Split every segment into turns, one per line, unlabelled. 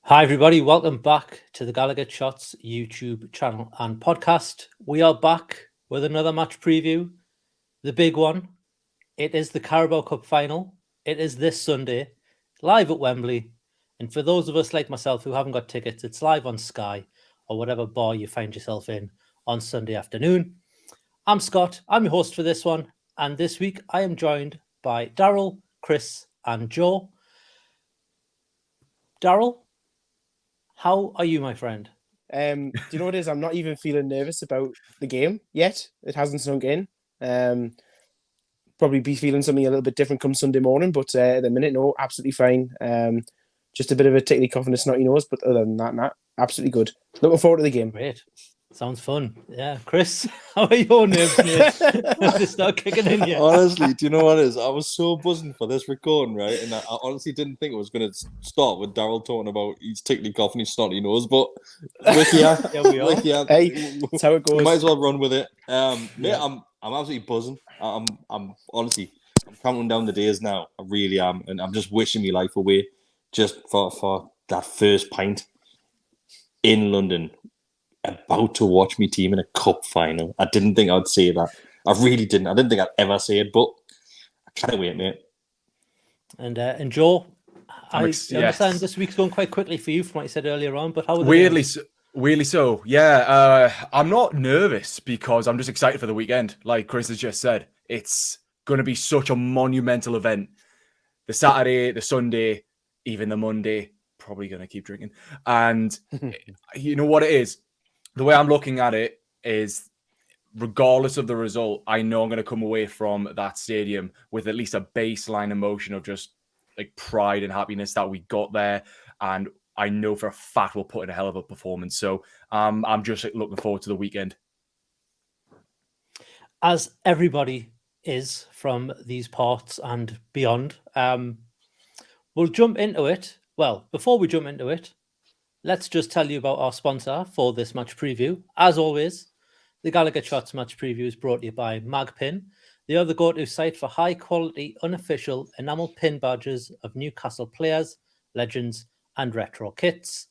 Hi, everybody. Welcome back to the Gallowgateshots YouTube channel and podcast. We are back with another match preview, the big one. It is the Carabao Cup Final. It is this Sunday, live at Wembley. And for those of us like myself who haven't got tickets, it's live on Sky or whatever bar you find yourself in on Sunday afternoon. I'm Scott. I'm your host for this one. And this week I am joined by Daryl, Kris, and Joe. Daryl, how are you, my friend?
Do you know what it is? I'm not even feeling nervous about the game yet. It hasn't sunk in. Probably be feeling something a little bit different come Sunday morning, but at the minute, no, absolutely fine. Just a bit of a tickly cough and a snotty nose, but other than that, nah, absolutely good. Looking forward to the game.
Great. Sounds fun. Yeah. Kris, how are your nerves, mate? To start kicking in yet?
Honestly, do you know what it is? I was so buzzing for this recording, right? And I honestly didn't think it was going to start with Daryl talking about his tickly cough and his snotty nose, but look here.
Yeah, we are.
Hey, that's how it goes.
We might as well run with it.
Yeah.
Mate, I'm absolutely buzzing. I'm honestly, I'm counting down the days now. I really am. And I'm just wishing my life away just for that first pint in London. About to watch me team in a cup final. I didn't think I'd say that. I really didn't. I didn't think I'd ever say it, but I can't wait, mate.
And Joe, I understand this week's going quite quickly for you from what you said earlier on, but how are the
Weirdly so. Yeah, I'm not nervous because I'm just excited for the weekend. Like Kris has just said, it's going to be such a monumental event. The Saturday, the Sunday, even the Monday, probably going to keep drinking. And you know what it is? The way I'm looking at it is, regardless of the result, I know I'm going to come away from that stadium with at least a baseline emotion of just like pride and happiness that we got there. And I know for a fact we'll put in a hell of a performance. So I'm just looking forward to the weekend.
As everybody is from these parts and beyond, we'll jump into it. Well, before we jump into it, let's just tell you about our sponsor for this match preview. As always, the Gallowgateshots match preview is brought to you by Magpin. They are the go-to site for high-quality, unofficial enamel pin badges of Newcastle players, legends, and retro kits.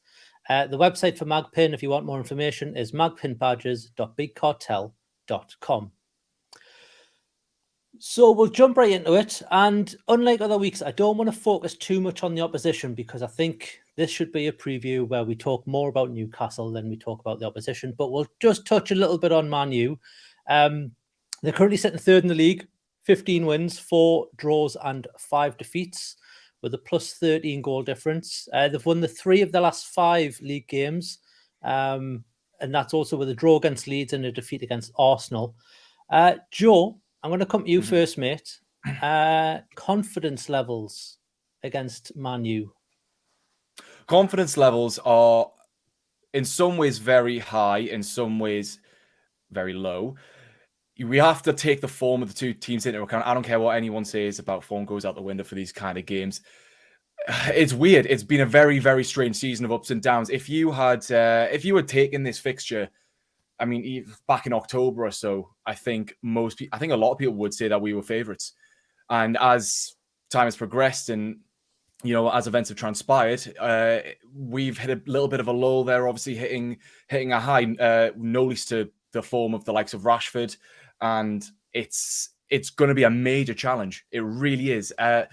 The website for Magpin, if you want more information, is magpinbadges.bigcartel.com. So we'll jump right into it. And unlike other weeks, I don't want to focus too much on the opposition because I think this should be a preview where we talk more about Newcastle than we talk about the opposition. But we'll just touch a little bit on Man U. They're currently sitting third in the league, 15 wins, 4 draws and 5 defeats with a plus 13 goal difference. They've won the 3 of the last 5 league games. And that's also with a draw against Leeds and a defeat against Arsenal. Joe, I'm going to come to you first, mate. Confidence levels against Man U.
Confidence levels are in some ways very high, in some ways very low. We have to take the form of the two teams into account. I don't care what anyone says about form goes out the window for these kind of games. It's weird. It's been a very, very strange season of ups and downs. If you had taken this fixture, I mean, back in October or so, I think a lot of people would say that we were favourites. And as time has progressed and, you know, as events have transpired, we've hit a little bit of a lull there, obviously hitting a high, no least to the form of the likes of Rashford. And it's going to be a major challenge. It really is. The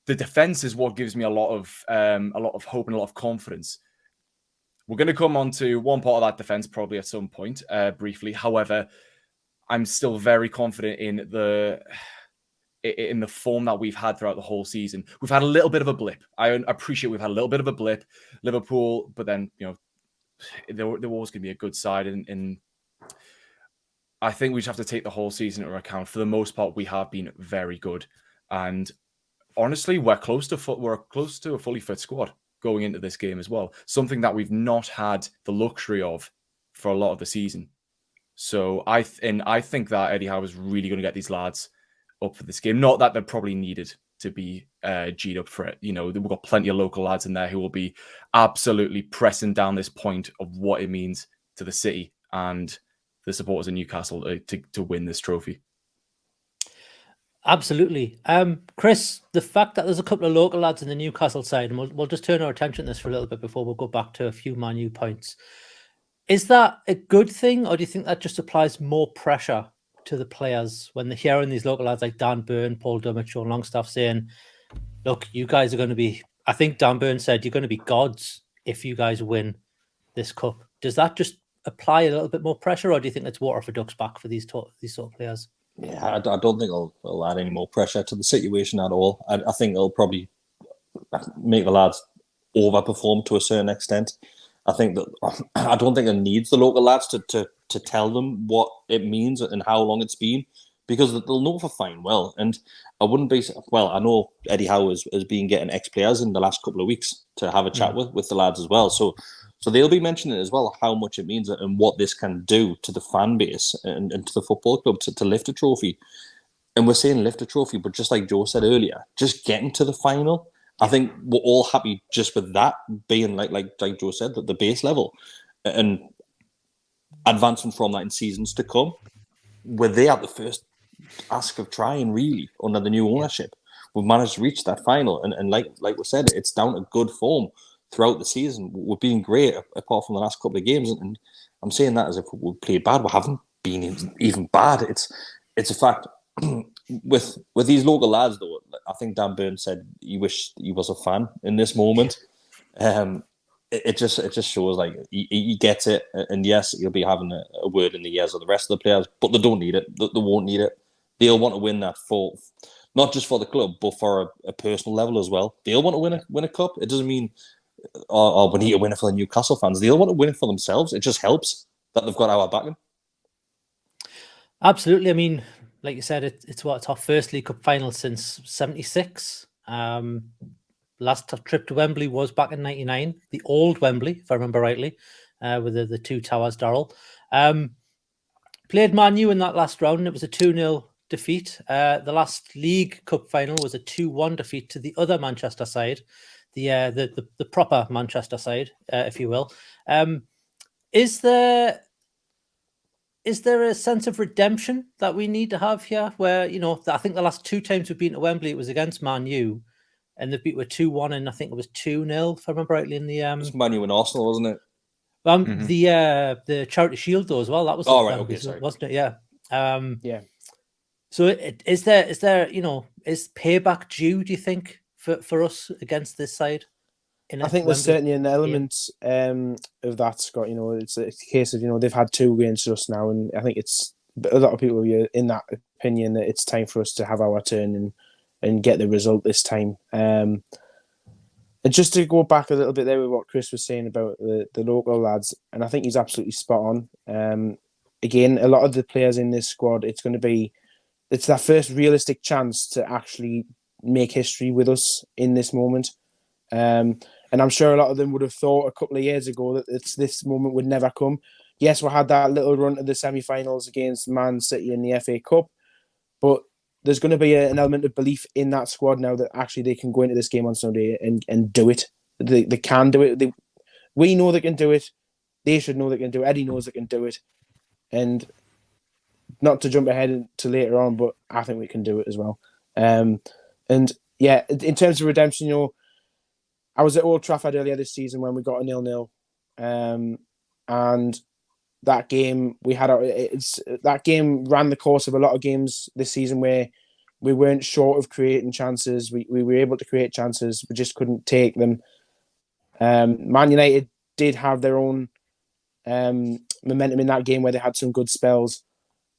defence is what gives me a lot of hope and a lot of confidence. We're going to come on to one part of that defence probably at some point, briefly. However, I'm still very confident in the form that we've had throughout the whole season. We've had a little bit of a blip. I appreciate we've had a little bit of a blip. Liverpool, but then, you know, there were always going to be a good side. And I think we just have to take the whole season into account. For the most part, we have been very good. And honestly, we're close to a fully fit squad going into this game as well. Something that we've not had the luxury of for a lot of the season. So I think that Eddie Howe is really going to get these lads up for this game. Not that they're probably needed to be G'd up for it. You know, we've got plenty of local lads in there who will be absolutely pressing down this point of what it means to the city and the supporters of Newcastle to win this trophy.
Absolutely. Kris, the fact that there's a couple of local lads in the Newcastle side, and we'll just turn our attention to this for a little bit before we'll go back to a few Man U points. Is that a good thing, or do you think that just applies more pressure to the players when they're hearing these local lads like Dan Burn, Paul Dummett, Sean Longstaff saying, look, you guys are going to be, I think Dan Burn said, you're going to be gods if you guys win this cup. Does that just apply a little bit more pressure, or do you think it's water for ducks back for these sort of players?
Yeah, I don't think it'll add any more pressure to the situation at all. I think it'll probably make the lads overperform to a certain extent. I think that I don't think it needs the local lads to tell them what it means and how long it's been, because they'll know for fine well. And I wouldn't be well. I know Eddie Howe has been getting ex-players in the last couple of weeks to have a chat with the lads as well. So they'll be mentioning as well how much it means and what this can do to the fan base and to the football club to lift a trophy. And we're saying lift a trophy, but just like Joe said earlier, just getting to the final. I think we're all happy just with that being like Joe said, that the base level and advancing from that in seasons to come. We're there at the first ask of trying, really, under the new ownership. We've managed to reach that final, and like we said, it's down to good form throughout the season. We've been great apart from the last couple of games, and I'm saying that as if we played bad. We haven't been even bad. It's a fact. With these local lads, though, I think Dan Burn said he wished he was a fan in this moment. It just shows like he gets it, and yes, he'll be having a word in the ears of the rest of the players, but they don't need it. They won't need it. They'll want to win that for not just for the club, but for a personal level as well. They'll want to win a cup. It doesn't mean we need to win it for the Newcastle fans. They'll want to win it for themselves. It just helps that they've got our backing.
Absolutely. I mean, like you said, it's our first League Cup final since '76. Last trip to Wembley was back in '99, the old Wembley, if I remember rightly, with the two towers, Daryl. Played Man U in that last round, and it was a 2-0 defeat. The last League Cup final was a 2-1 defeat to the other Manchester side, the proper Manchester side, if you will. Is there a sense of redemption that we need to have here? Where, I think the last two times we've been to Wembley, it was against Man U, and the beat were 2-1, and I think it was 2-0, if I remember rightly. In the
it's Man U and Arsenal, wasn't it?
The Charity Shield though as well. That was wasn't it? Yeah.
Yeah.
So is there is payback due? Do you think for us against this side?
I think there's certainly an element of that, Scott. It's a case of they've had two against us now, and I think it's a lot of people are in that opinion that it's time for us to have our turn and get the result this time. And just to go back a little bit there with what Kris was saying about the local lads, and I think he's absolutely spot on. Again, a lot of the players in this squad, it's that first realistic chance to actually make history with us in this moment. And I'm sure a lot of them would have thought a couple of years ago that this moment would never come. Yes, we had that little run to the semi-finals against Man City in the FA Cup, but there's going to be an element of belief in that squad now that actually they can go into this game on Sunday and do it. They can do it. We know they can do it. They should know they can do it. Eddie knows they can do it. And not to jump ahead to later on, but I think we can do it as well. And yeah, in terms of redemption, I was at Old Trafford earlier this season when we got a 0-0, and that game that game ran the course of a lot of games this season where we weren't short of creating chances. We were able to create chances, we just couldn't take them. Man United did have their own momentum in that game where they had some good spells,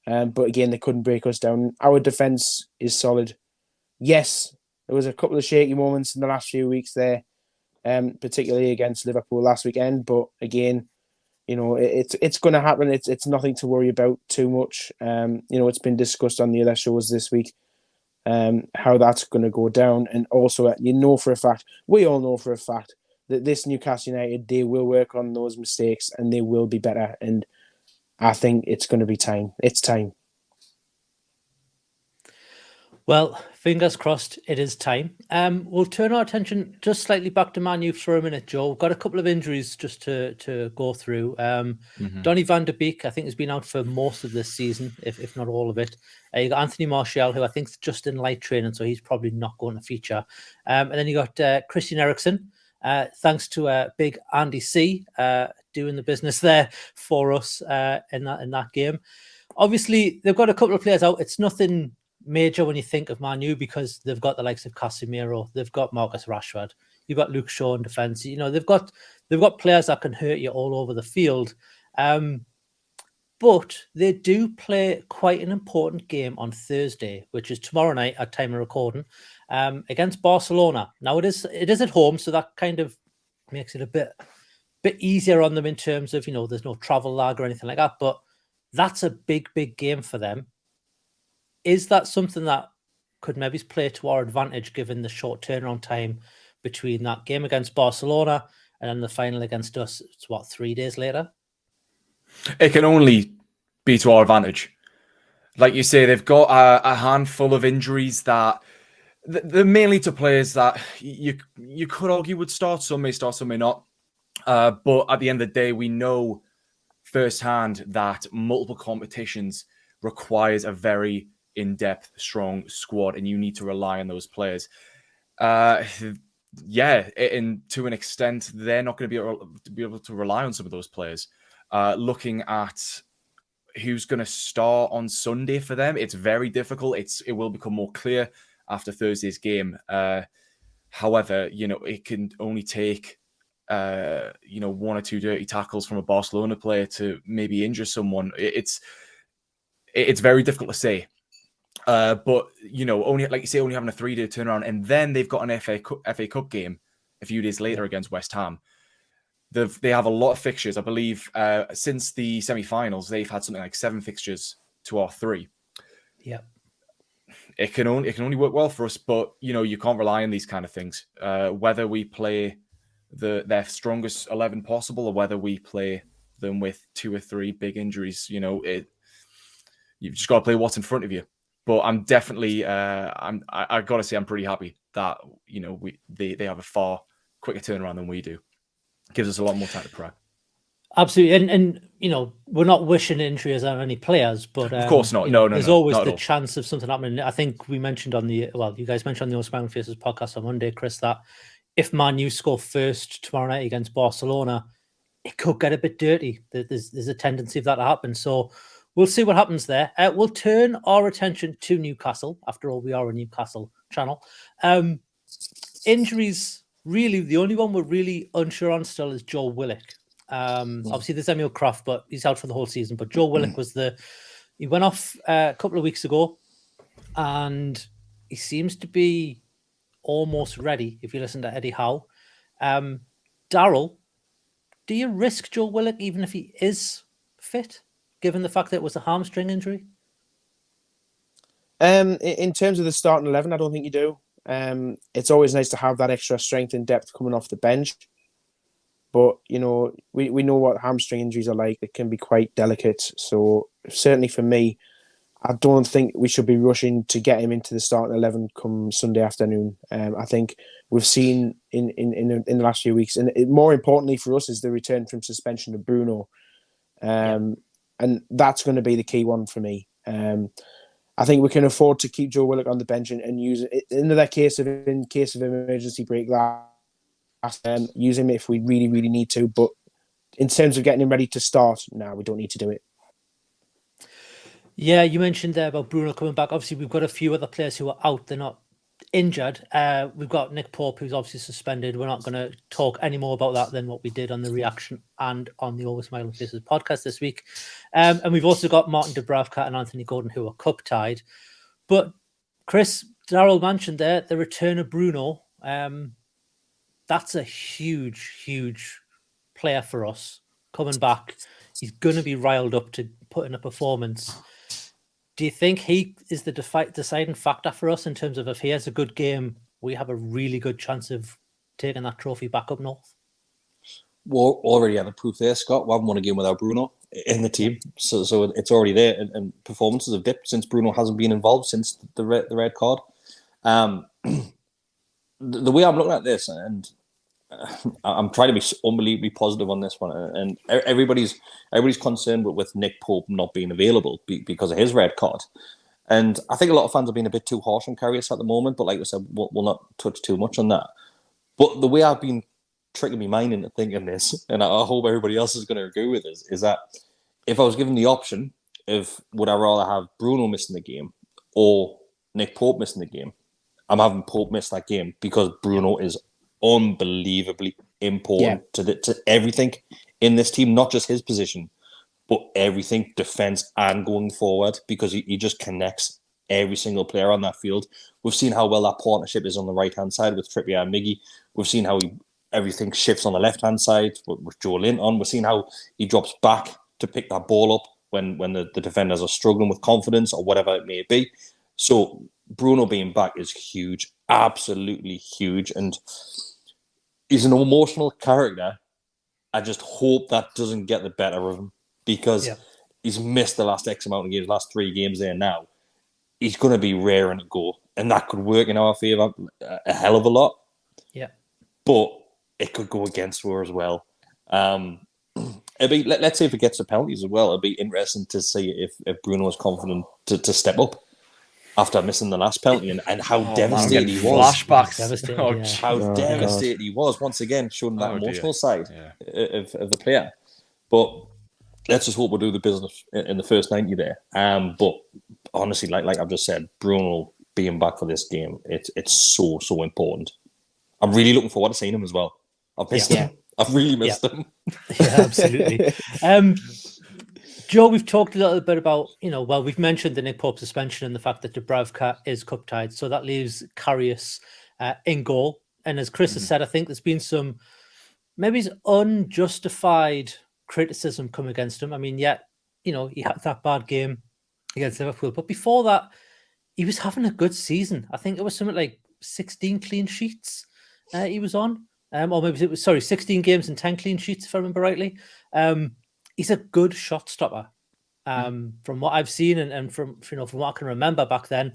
but again they couldn't break us down. Our defence is solid. Yes, there was a couple of shaky moments in the last few weeks there, particularly against Liverpool last weekend. But again, it's going to happen. It's nothing to worry about too much. It's been discussed on the other shows this week, how that's going to go down. And also, for a fact, we all know for a fact that this Newcastle United, they will work on those mistakes and they will be better. And I think it's going to be time. It's time.
Well, fingers crossed it is time. We'll turn our attention just slightly back to Man U for a minute, Joe. We've got a couple of injuries just to go through. Donny van de Beek, I think, has been out for most of this season, if not all of it. You got Anthony Martial, who I think is just in light training, so he's probably not going to feature. And then you got Christian Eriksen, thanks to big Andy C doing the business there for us in that game. Obviously, they've got a couple of players out. It's nothing major when you think of Man U because they've got the likes of Casemiro, they've got Marcus Rashford, you've got Luke Shaw in defence. You know, they've got players that can hurt you all over the field. But they do play quite an important game on Thursday, which is tomorrow night at time of recording, against Barcelona. Now it is at home, so that kind of makes it a bit easier on them in terms of, you know, there's no travel lag or anything like that. But that's a big game for them. Is that something that could maybe play to our advantage given the short turnaround time between that game against Barcelona and then the final against us? It's 3 days later?
It can only be to our advantage. Like you say, they've got a handful of injuries that they're mainly to players that you could argue would start. Some may start, some may not. But at the end of the day, we know firsthand that multiple competitions requires a very in-depth, strong squad, and you need to rely on those players. And to an extent, they're not going to be able to rely on some of those players. Looking at who's going to start on Sunday for them, it's very difficult. It will become more clear after Thursday's game. However, you know, it can only take one or two dirty tackles from a Barcelona player to maybe injure someone. It's very difficult to say. But you know, only like you say, only having a 3-day turnaround, and then they've got an FA Cup game a few days later against West Ham. They have a lot of fixtures, I believe. Since the semi-finals, they've had something like 7 fixtures to our 3.
Yeah,
it can only work well for us, but you know, you can't rely on these kind of things. Whether we play their strongest 11 possible, or whether we play them with 2 or 3 big injuries, you know, you've just got to play what's in front of you. But I'm definitely, I got to say, I'm pretty happy that, you know, they have a far quicker turnaround than we do. It gives us a lot more time to prep.
Absolutely, and you know, we're not wishing injuries on any players, but
of course not. No.
There's always the chance of something happening. I think we mentioned you guys mentioned on the Smiling Faces podcast on Monday, Kris, that if Man U score first tomorrow night against Barcelona, it could get a bit dirty. There's a tendency of that to happen. So we'll see what happens there. We'll turn our attention to Newcastle. After all, we are a Newcastle channel. Injuries, really, the only one we're really unsure on still is Joe Willock. Obviously, there's Emil Kraft, but he's out for the whole season. But Joe Willock he went off a couple of weeks ago, and he seems to be almost ready, if you listen to Eddie Howe. Daryl, do you risk Joe Willock even if he is fit, given the fact that it was a hamstring injury?
In terms of the starting 11, I don't think you do. It's always nice to have that extra strength and depth coming off the bench. But, you know, we know what hamstring injuries are like. It can be quite delicate. So certainly for me, I don't think we should be rushing to get him into the starting 11 come Sunday afternoon. I think we've seen in the last few weeks, and more importantly for us is the return from suspension of Bruno. And that's going to be the key one for me. I think we can afford to keep Joe Willock on the bench and use it in case of emergency break glass. Use him if we really, really need to. But in terms of getting him ready to start, no, we don't need to do it.
Yeah, you mentioned there about Bruno coming back. Obviously, we've got a few other players who are out. They're not injured. We've got Nick Pope, who's obviously suspended. We're not going to talk any more about that than what we did on the reaction and on the Always Smiling Faces podcast this week. And we've also got Martin Dubravka and Anthony Gordon, who are cup tied. But Kris, Daryl mentioned there the return of Bruno. That's a huge, huge player for us coming back. He's going to be riled up to put in a performance. Do you think he is the deciding factor for us in terms of if he has a good game, we have a really good chance of taking that trophy back up north?
Well, already had the proof there, Scott. We haven't won a game without Bruno. in the team, so it's already there, and performances have dipped since Bruno hasn't been involved since the red card. The way I'm looking at this, and I'm trying to be unbelievably positive on this one, and everybody's concerned with Nick Pope not being available because of his red card. And I think a lot of fans have been a bit too harsh on Karius at the moment, but like I said, we'll not touch too much on that. But the way I've been tricking my mind into thinking this, and I hope everybody else is going to agree with this, is that if I was given the option of would I rather have Bruno missing the game or Nick Pope missing the game, I'm having Pope miss that game because Bruno is unbelievably important to everything in this team, not just his position, but everything, defense and going forward, because he just connects every single player on that field. We've seen how well that partnership is on the right-hand side with Trippier and Miggy. We've seen how everything shifts on the left-hand side with Joe Linton. We've seen how he drops back to pick that ball up when the defenders are struggling with confidence or whatever it may be. So Bruno being back is huge, absolutely huge. And he's an emotional character. I just hope that doesn't get the better of him, because he's missed the last X amount of games, last 3 games there now. He's going to be raring to go, and that could work in our favour a hell of a lot.
Yeah.
But it could go against her as well. Let's say if it gets the penalties as well, it'll be interesting to see if Bruno is confident to step up after missing the last penalty and how devastated he was.
Flashbacks.
How devastated he was. Once again, showing that emotional side of the player. But let's just hope we'll do the business in the first 90 there. But honestly, like I've just said, Bruno being back for this game, it's so important. I'm really looking forward to seeing him as well. I've missed him. I've really missed him.
Yeah, absolutely. Joe, we've talked a little bit about, we've mentioned the Nick Pope suspension and the fact that Dubravka is cup tied. So that leaves Karius in goal. And as Kris has said, I think there's been some maybe unjustified criticism come against him. I mean, he had that bad game against Liverpool. But before that, he was having a good season. I think it was something like 16 clean sheets he was on. Or maybe it was, 16 games and 10 clean sheets, if I remember rightly. He's a good shot stopper. From what I've seen and from what I can remember back then.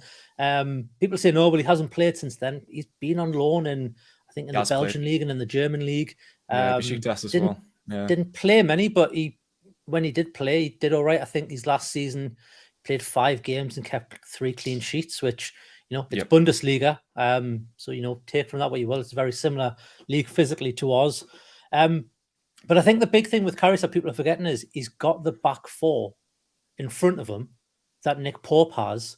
People say no, but he hasn't played since then. He's been on loan in the Belgian league and in the German league.
Besiktas as well. Yeah.
Didn't play many, but when he did play, he did all right. I think his last season played 5 games and kept 3 clean sheets, which it's Bundesliga. So take from that what you will. It's a very similar league physically to ours. But I think the big thing with Karius that people are forgetting is he's got the back 4 in front of him that Nick Pope has.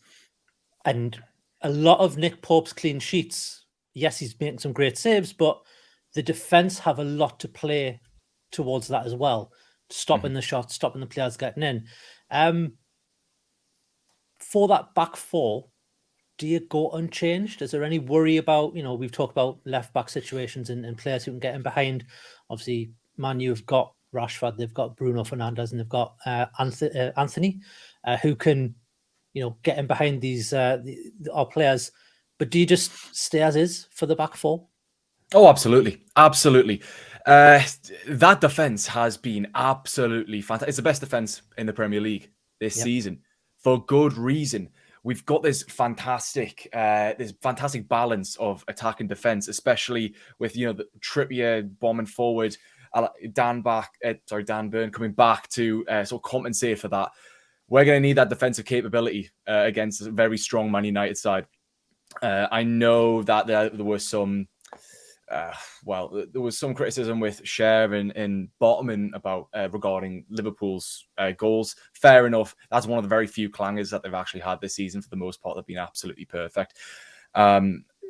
And a lot of Nick Pope's clean sheets, yes, he's making some great saves, but the defence have a lot to play towards that as well. Stopping the shots, stopping the players getting in. For that back 4, do you go unchanged? Is there any worry about, we've talked about left-back situations and players who can get in behind. Obviously, Man U have got Rashford, they've got Bruno Fernandes, and they've got Anthony, who can, get in behind these our players. But do you just stay as is for the back 4?
Oh, absolutely. Absolutely. That defence has been absolutely fantastic. It's the best defence in the Premier League this season for good reason. We've got this fantastic balance of attack and defence, especially with the Trippier bombing forward, Dan Burn coming back to sort of compensate for that. We're going to need that defensive capability against a very strong Man United side. I know that there was some. There was some criticism with Cher and Botman about regarding Liverpool's goals. Fair enough. That's one of the very few clangers that they've actually had this season. For the most part, they've been absolutely perfect.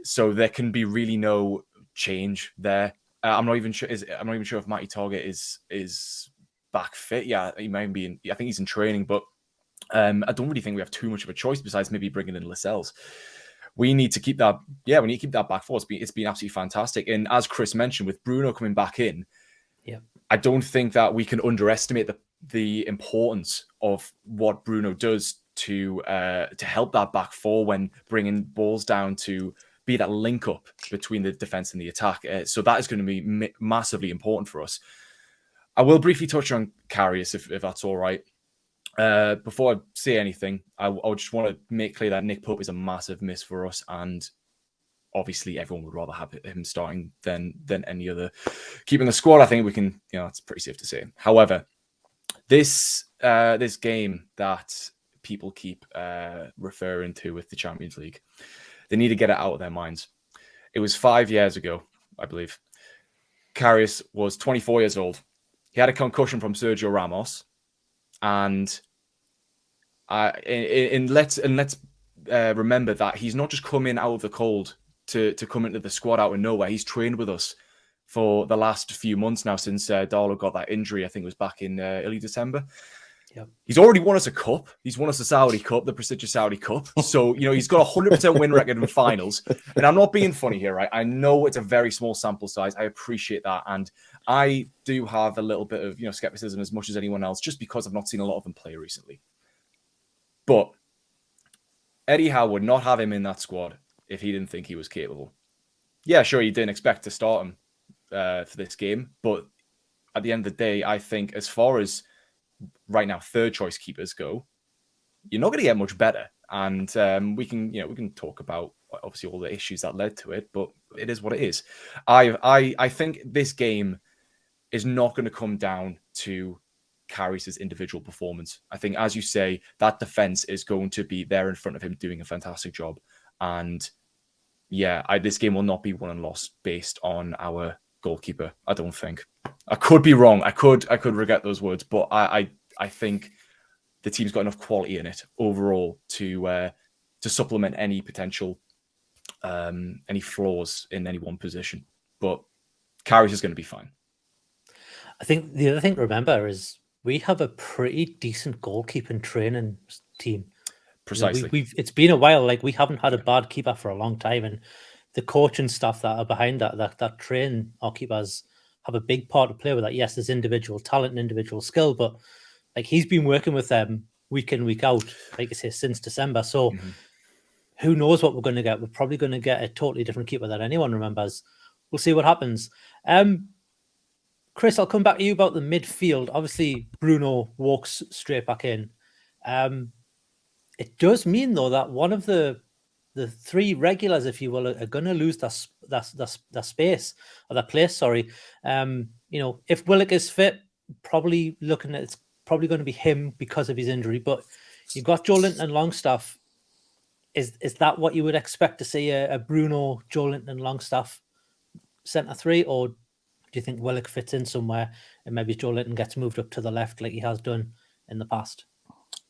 So there can be really no change there. I'm not even sure if Matty Target is back fit. Yeah, he might be. I think he's in training, but I don't really think we have too much of a choice besides maybe bringing in Lascelles. We need to keep that. Yeah, we need to keep that back four. It's been absolutely fantastic. And as Kris mentioned, with Bruno coming back in, I don't think that we can underestimate the importance of what Bruno does to help that back four when bringing balls down to be that link up between the defense and the attack. So that is going to be massively important for us. I will briefly touch on Karius, if that's all right. Before I say anything, I just want to make clear that Nick Pope is a massive miss for us, and obviously everyone would rather have him starting than any other keeper in the squad. I think we can, it's pretty safe to say. However, this game that people keep referring to with the Champions League, they need to get it out of their minds. It was 5 years ago, I believe. Karius was 24 years old. He had a concussion from Sergio Ramos, and let's remember that he's not just come in out of the cold to come into the squad out of nowhere. He's trained with us for the last few months now since Darlow got that injury. I think it was back in early December.
Yep.
He's already won us a cup. He's won us the Saudi Cup, the prestigious Saudi Cup. So, he's got a 100% win record in finals. And I'm not being funny here, right? I know it's a very small sample size. I appreciate that. And I do have a little bit of, skepticism as much as anyone else, just because I've not seen a lot of them play recently. But Eddie Howe would not have him in that squad if he didn't think he was capable. Yeah, sure, you didn't expect to start him for this game. But at the end of the day, I think as far as right now third choice keepers go, you're not going to get much better. And we can talk about obviously all the issues that led to it, but it is what it is. I think this game is not going to come down to Karius' individual performance. I think, as you say, that defense is going to be there in front of him doing a fantastic job. And yeah, this game will not be won and lost based on our goalkeeper. I don't think. I could be wrong. I could regret those words, but I think the team's got enough quality in it overall to supplement any potential any flaws in any one position. But Karius is going to be fine.
I think the other thing to remember is we have a pretty decent goalkeeping training team.
Precisely.
It's been a while. Like, we haven't had a bad keeper for a long time, and the coaching staff that are behind that train our keepers have a big part to play with that. Yes, there's individual talent and individual skill, but like, he's been working with them week in, week out, like I say, since December. So who knows what we're going to get? We're probably going to get a totally different keeper that anyone remembers. We'll see what happens. Kris, I'll come back to you about the midfield. Obviously, Bruno walks straight back in. It does mean, though, that one of the three regulars, if you will, are going to lose that space or that place. Sorry. If Willock is fit, probably looking at it's probably going to be him because of his injury. But you've got Joe Linton and Longstaff. Is that what you would expect to see, a Bruno, Joe Linton, and Longstaff centre three, or do you think Willock fits in somewhere and maybe Joe Linton gets moved up to the left like he has done in the past?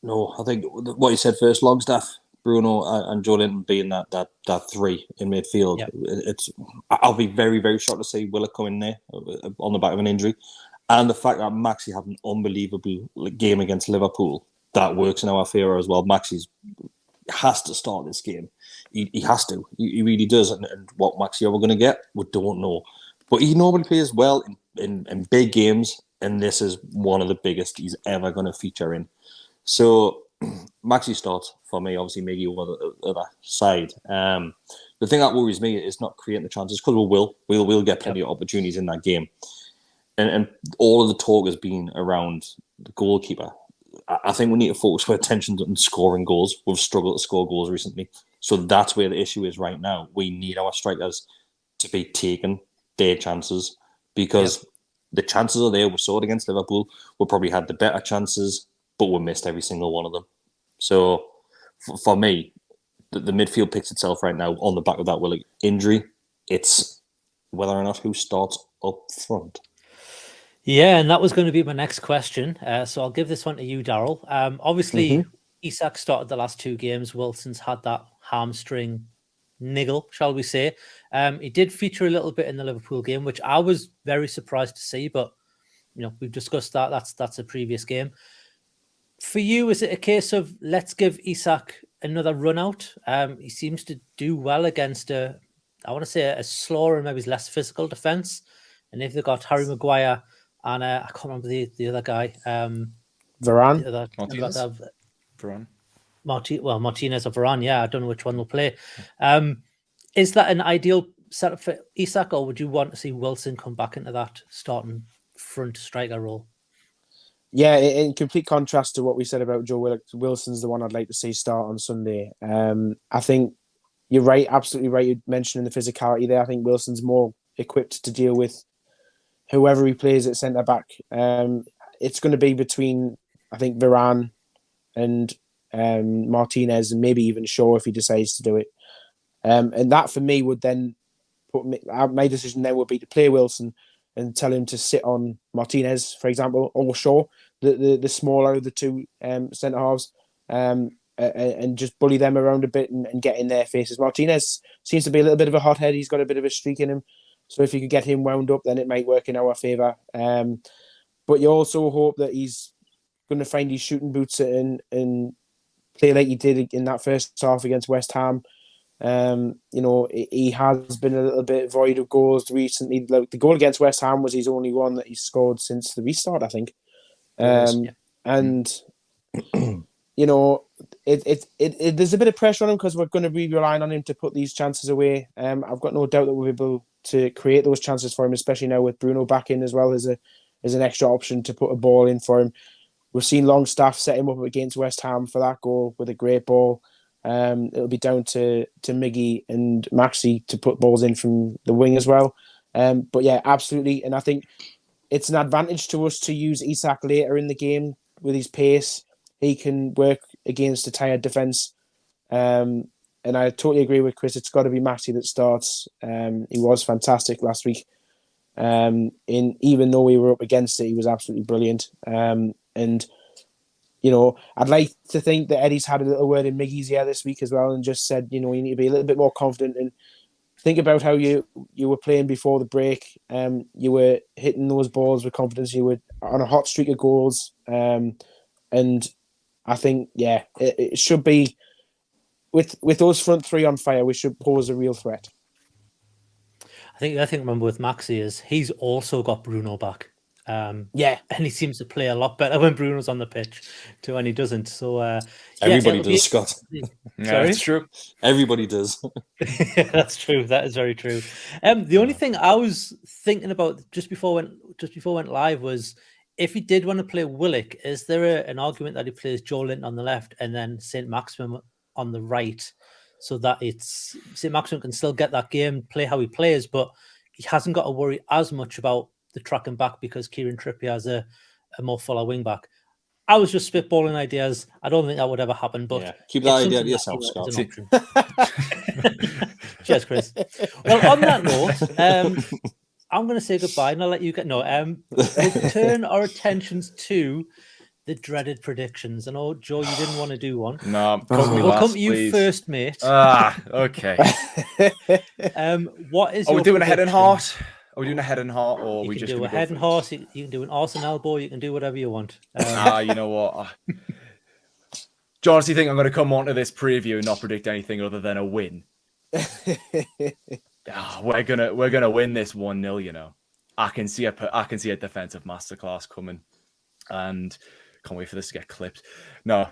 No, I think what you said first, Longstaff, Bruno, and Joe Linton being that three in midfield. Yep. I'll be very, very shocked to see Willock come in there on the back of an injury, and the fact that Maxi had an unbelievable game against Liverpool, that works in our favour as well. Maxi has to start this game. He has to. He really does. And what Maxi are we going to get? We don't know. But he normally plays well in big games, and this is one of the biggest he's ever going to feature in. So Maxi starts for me, obviously Miggy over the other side. The thing that worries me is not creating the chances, because we'll get plenty of opportunities in that game. And all of the talk has been around the goalkeeper. I think we need to focus our attention on scoring goals. We've struggled to score goals recently. So that's where the issue is right now. We need our strikers to be taking their chances, because the chances are there. We saw it against Liverpool. We probably had the better chances, but we missed every single one of them. So for me, the midfield picks itself right now on the back of that Willock injury. It's whether or not who starts up front.
Yeah, and that was going to be my next question. So I'll give this one to you, Daryl. Obviously, Isak started the last two games. Wilson's had that hamstring niggle, shall we say. He did feature a little bit in the Liverpool game, which I was very surprised to see. But, we've discussed that. That's a previous game. For you, is it a case of let's give Isak another run out? He seems to do well against a slower and maybe less physical defence. And if they've got Harry Maguire and I can't remember the other guy.
Varane?
Martinez or Varane. Yeah, I don't know which one they'll play. Is that an ideal setup for Isak, or would you want to see Wilson come back into that starting front striker role.
Yeah, in complete contrast to what we said about Joe Wilson's the one I'd like to see start on Sunday. I think you're right, absolutely right. You mentioned the physicality there. I think Wilson's more equipped to deal with whoever he plays at centre back. It's going to be between, I think, Varane and Martinez, and maybe even Shaw if he decides to do it. And that for me would then put me, my decision then would be to play Wilson and tell him to sit on Martinez, for example, or Shaw, the smaller of the two centre halves, and just bully them around a bit and get in their faces. Martinez seems to be a little bit of a hothead. He's got a bit of a streak in him. So if you could get him wound up, then it might work in our favour. But you also hope that he's going to find his shooting boots and play like he did in that first half against West Ham. He has been a little bit void of goals recently. Like the goal against West Ham was his only one that he's scored since the restart, I think. And there's a bit of pressure on him because we're going to be relying on him to put these chances away. I've got no doubt that we'll be able to create those chances for him, especially now with Bruno back in as well as an extra option to put a ball in for him. We've seen Longstaff set him up against West Ham for that goal with a great ball. It'll be down to Miggy and Maxi to put balls in from the wing as well. But yeah, absolutely. And I think it's an advantage to us to use Isak later in the game with his pace. He can work against a tired defence. And I totally agree with Kris. It's got to be Maxi that starts. He was fantastic last week. Even though we were up against it, he was absolutely brilliant. I'd like to think that Eddie's had a little word in Miggy's ear this week as well and just said, you need to be a little bit more confident and think about how you were playing before the break. You were hitting those balls with confidence. You were on a hot streak of goals. And I think, it should be, with those front three on fire, we should pose a real threat.
I think remember with Maxi is he's also got Bruno back. And he seems to play a lot better when Bruno's on the pitch too, and he doesn't. So
everybody does, Scott.
Yeah, that's true.
Everybody does.
That's true. That is very true. The only thing I was thinking about just before went live was if he did want to play Willock, is there an argument that he plays Joe Linton on the left and then St. Maximin on the right, so that it's St. Maximin can still get that game, play how he plays, but he hasn't got to worry as much about the tracking back because Kieran Trippier has a more fuller wing back. I was just spitballing ideas. I don't think that would ever happen, but
keep that idea to yourself, Scott.
Cheers, Kris. Well, on that note, I'm going to say goodbye and I'll let you get. We'll turn our attentions to the dreaded predictions. I know, Joe, you didn't want to do one.
No,
we'll come to you first, mate.
Okay.
What is?
Are we doing a head and heart? Are we doing a head and heart, or are we just
do a head and heart? You can do an arse and elbow. You can do whatever you want.
You know what? Do you honestly think I'm going to come onto this preview and not predict anything other than a win? We're gonna win this 1-0. You know, I can see a defensive masterclass coming, and can't wait for this to get clipped. No,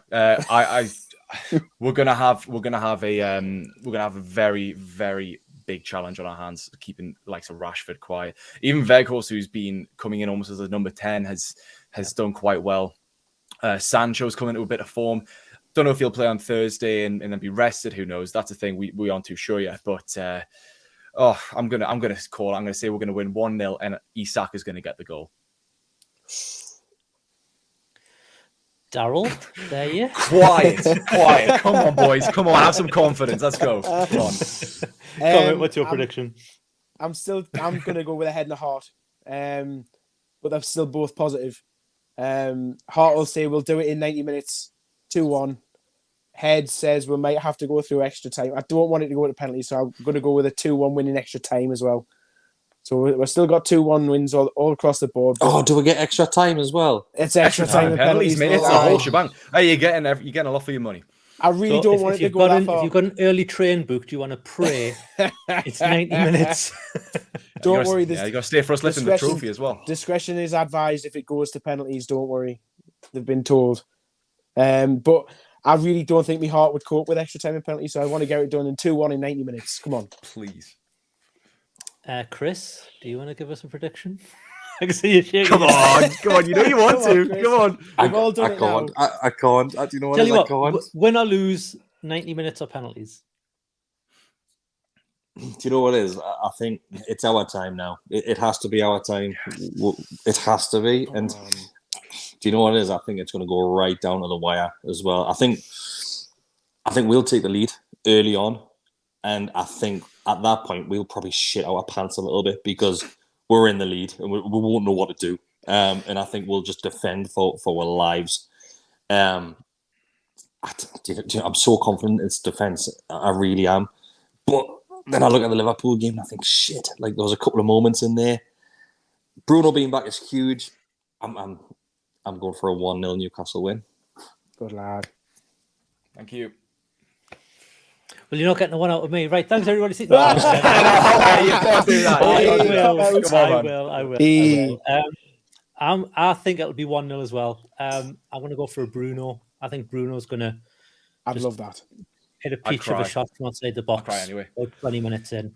we're gonna have a very, very big challenge on our hands, keeping likes of Rashford quiet. Even Weghorst, who's been coming in almost as a number 10, has done quite well. Sancho's coming into a bit of form. Don't know if he'll play on Thursday and then be rested. Who knows? That's a thing we aren't too sure yet. But I'm gonna say we're gonna win 1-0 and Isak is gonna get the goal.
Daryl, there you.
Quiet. Come on, boys. Come on, have some confidence. Let's go. Come on.
What's your prediction?
I'm going to go with a head and a heart, but they're still both positive. Heart will say we'll do it in 90 minutes, 2-1. Head says we might have to go through extra time. I don't want it to go to penalty, so I'm going to go with a 2-1 win in extra time as well. So we've still got 2-1 wins all across the board.
Do we get extra time as well?
It's extra time and penalties,
mate. It's a whole shebang. Hey, you're getting a lot for your money.
I really don't want it to go that far.
If you've got an early train booked, you want to pray. It's 90 minutes.
Don't worry.
You got to stay for us lifting the trophy as well.
Discretion is advised if it goes to penalties. Don't worry. They've been told. But I really don't think my heart would cope with extra time and penalties, so I want to get it done in 2-1 in 90 minutes. Come on.
Please.
Kris, do you want to give us a prediction? I can see you shaking.
Come on. You know you want to.
Kris.
Come on.
We've all done
I
it
can't.
now.
I can't. Do you know what?
Tell you
I
what,
can't.
win or lose, 90 minutes or penalties.
Do you know what it is? I think it's our time now. It has to be our time. It has to be. And do you know what it is? I think it's going to go right down to the wire as well. I think we'll take the lead early on, and I think at that point we'll probably shit our pants a little bit because we're in the lead and we won't know what to do. And I think we'll just defend for our lives. I'm so confident in its defence. I really am. But then I look at the Liverpool game and I think, shit, like there was a couple of moments in there. Bruno being back is huge. I'm going for a 1-0 Newcastle win.
Good lad.
Thank you.
Well, you're not getting the one out of me. Right, thanks everybody.
You can't do that.
I will. I think it'll be 1-0 as well. I'm going to go for a Bruno. I think Bruno's going to
I'd love that.
hit a peach of a shot from outside the box.
I'll cry anyway.
About 20 minutes in.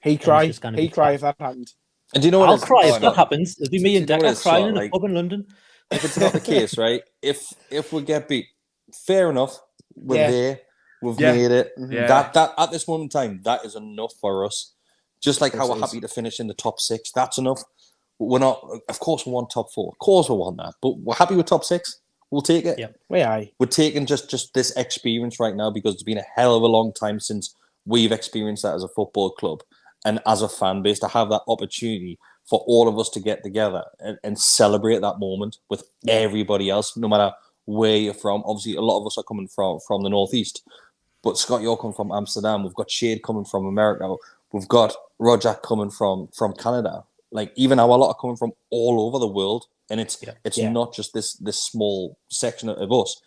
He'd cry
if
that happened.
And do you know what?
I'll cry if that happens. It'll be me and
Do you know
Decker
what it's
crying
like?
in a pub in London.
If it's not the case, right? If we get beat, fair enough. We're there. We've made it.
Yeah.
That at this moment in time, that is enough for us. Just like how we're happy to finish in the top 6. That's enough. We're not. Of course, we want top 4. Of course, we want that. But we're happy with top 6. We'll take it.
Yep.
We're taking just this experience right now because it's been a hell of a long time since we've experienced that as a football club and as a fan base to have that opportunity for all of us to get together and celebrate that moment with everybody else, no matter where you're from. Obviously, a lot of us are coming from the Northeast, but Scott, you're coming from Amsterdam. We've got Shade coming from America. We've got Roger coming from Canada. Like, even our lot are coming from all over the world. And it's not just this small section of us.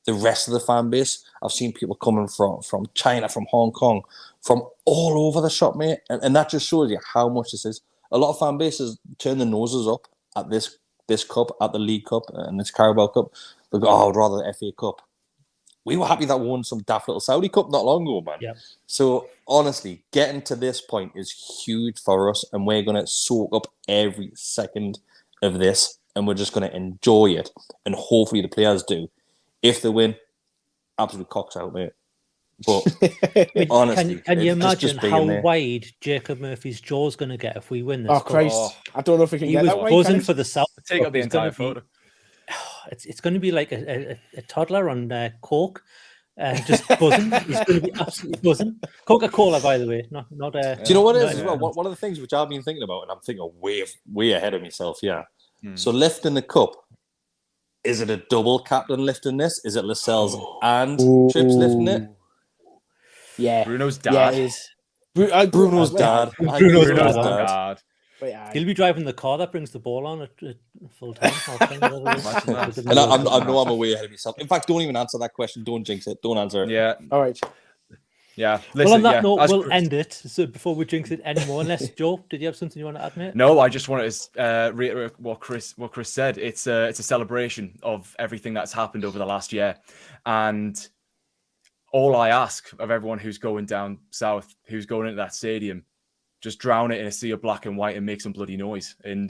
The rest of the fan base, I've seen people coming from China, from Hong Kong, from all over the shop, mate. And that just shows you how much this is. A lot of fan bases turn their noses up at this cup, at the League Cup and this Carabao Cup. They go, I'd rather the FA Cup. We were happy that we won some daft little Saudi Cup not long ago, man.
Yep.
So, honestly, getting to this point is huge for us, and we're going to soak up every second of this, and we're just going to enjoy it, and hopefully the players do. If they win, absolute cocks out, mate. But honestly,
can you imagine how
there.
wide Jacob Murphy's jaw's going to get if we win this?
Oh, Christ. I don't know if we can
He
get
was
that way.
buzzing for the South.
Take up the entire photo.
It's going to be like a toddler on coke, just buzzing. He's going to be absolutely buzzing. Coca-Cola, by the way, not.
Do you know what it is as well? One of the things which I've been thinking about, and I'm thinking way ahead of myself. Yeah. So lifting the cup, is it a double captain lifting this? Is it Lascelles and Trips lifting it?
Yeah.
Bruno's dad.
Yeah, it is.
Bruno's dad.
Bruno's
dad.
He'll be driving the car that brings the ball on at full time.
And I know I'm way ahead of myself. In fact, don't even answer that question. Don't jinx it. Don't answer it.
Yeah.
All right.
Yeah.
Listen, well, on that note, we'll end it. So before we jinx it anymore, unless Joe, did you have something you want to add, mate?
No, I just wanted to reiterate what Kris said. It's a celebration of everything that's happened over the last year, and all I ask of everyone who's going down south, who's going into that stadium, just drown it in a sea of black and white and make some bloody noise, and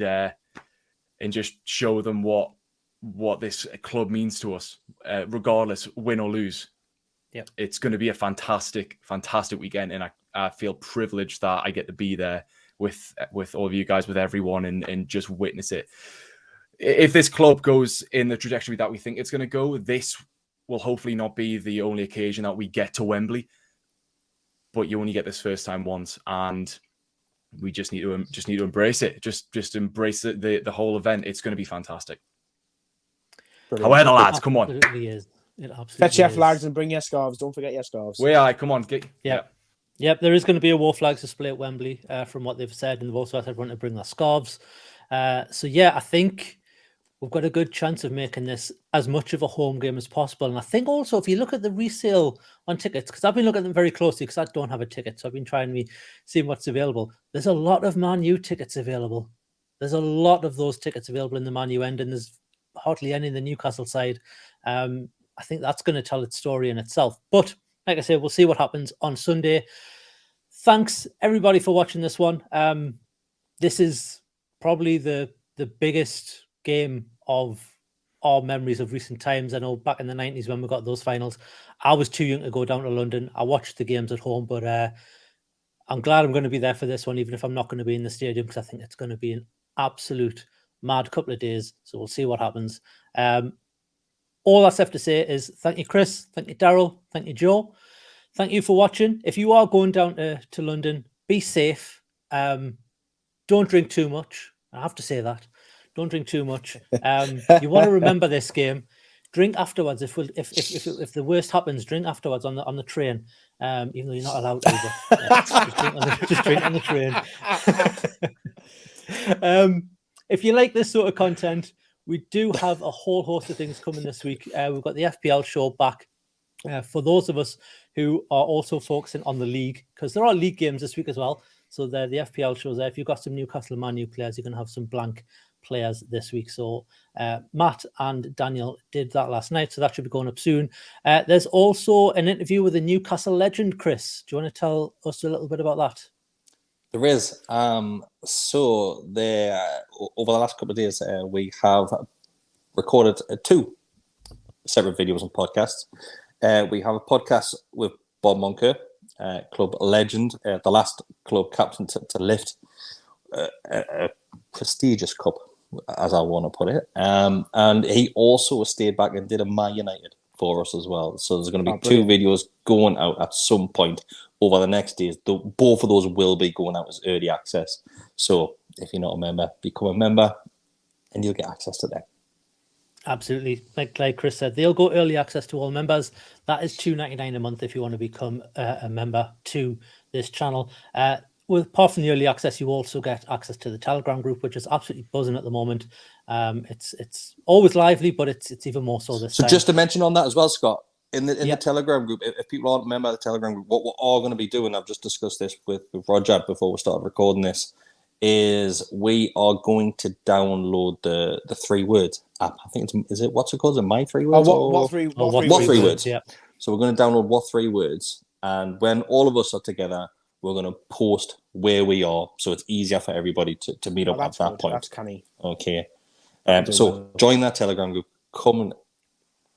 just show them what this club means to us, regardless, win or lose.
Yep.
It's going to be a fantastic weekend, and I feel privileged that I get to be there with all of you guys, with everyone, and just witness it. If this club goes in the trajectory that we think it's going to go, this will hopefully not be the only occasion that we get to Wembley, but you only get this first time once, and we just need to embrace it. Just embrace the whole event. It's going to be fantastic.
Brilliant.
However, lads, come on.
It absolutely is. It absolutely
Fetch your
is.
flags and bring your scarves. Don't forget your scarves.
Come on.
Yep, there is going to be a war flags display at Wembley, from what they've said, and they've also asked everyone to bring their scarves. So yeah, I think we've got a good chance of making this as much of a home game as possible. And I think also, if you look at the resale on tickets, because I've been looking at them very closely because I don't have a ticket, so I've been trying to see what's available. There's a lot of Man U tickets available. There's a lot of those tickets available in the Man U end, and there's hardly any in the Newcastle side. I think that's going to tell its story in itself. But like I said, we'll see what happens on Sunday. Thanks everybody for watching this one. This is probably the the biggest game of our memories of recent times. I know back in the 90s when we got those finals, I was too young to go down to London. I watched the games at home, but I'm glad I'm going to be there for this one, even if I'm not going to be in the stadium, because I think it's going to be an absolute mad couple of days. So we'll see what happens. All that's left to say is thank you, Kris. Thank you, Daryl. Thank you, Joe. Thank you for watching. If you are going down to London, be safe. Don't drink too much. I have to say that. Don't drink too much. You want to remember this game. Drink afterwards. If the worst happens, drink afterwards on the train. Even though you're not allowed to. But, just drink on the train. If you like this sort of content, we do have a whole host of things coming this week. We've got the FPL show back. For those of us who are also focusing on the league, because there are league games this week as well. So the FPL shows there. If you've got some Newcastle Man U players, you're going to have some blank players this week. So Matt and Daniel did that last night. So that should be going up soon. There's also an interview with a Newcastle legend, Kris. Do you want to tell us a little bit about that?
There is. So there, over the last couple of days, we have recorded 2 separate videos and podcasts. We have a podcast with Bob Moncur, club legend, the last club captain to lift a prestigious cup, as I want to put it. And he also stayed back and did a Man United for us as well. So there's going to be 2 videos going out at some point over the next days. Both of those will be going out as early access. So if you're not a member, become a member and you'll get access to them.
Absolutely. Like Kris said, they'll go early access to all members. That is $2.99 a month if you want to become a member to this channel. Apart from the early access, you also get access to the Telegram group, which is absolutely buzzing at the moment. It's always lively, but it's even more so this time.
So just to mention on that as well, Scott, in the Telegram group, if people aren't a member of the Telegram group, what we're all going to be doing, I've just discussed this with Roger before we started recording this, is we are going to download the 3 words app. I think what's it called? Is it My 3 Words?
What 3
words?
Yeah.
So we're going to download What 3 Words, and when all of us are together, we're going to post where we are, so it's easier for everybody to meet up at that point.
That's canny.
Okay. So join that Telegram group. Come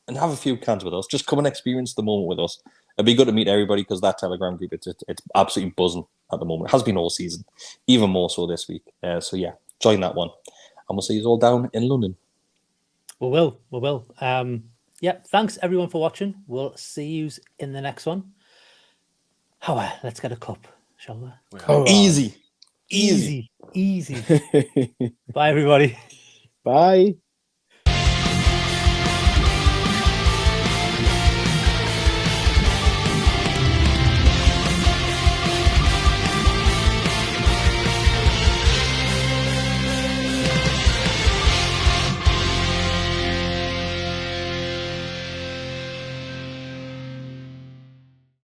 and have a few cans with us. Just come and experience the moment with us. It'd be good to meet everybody because that Telegram group, it's absolutely buzzing at the moment. It has been all season, even more so this week. So yeah, join that one. And we'll see you all down in London.
We will. Yeah, thanks everyone for watching. We'll see you in the next one. Let's get a cup, shall we?
Easy.
Bye, everybody.
Bye.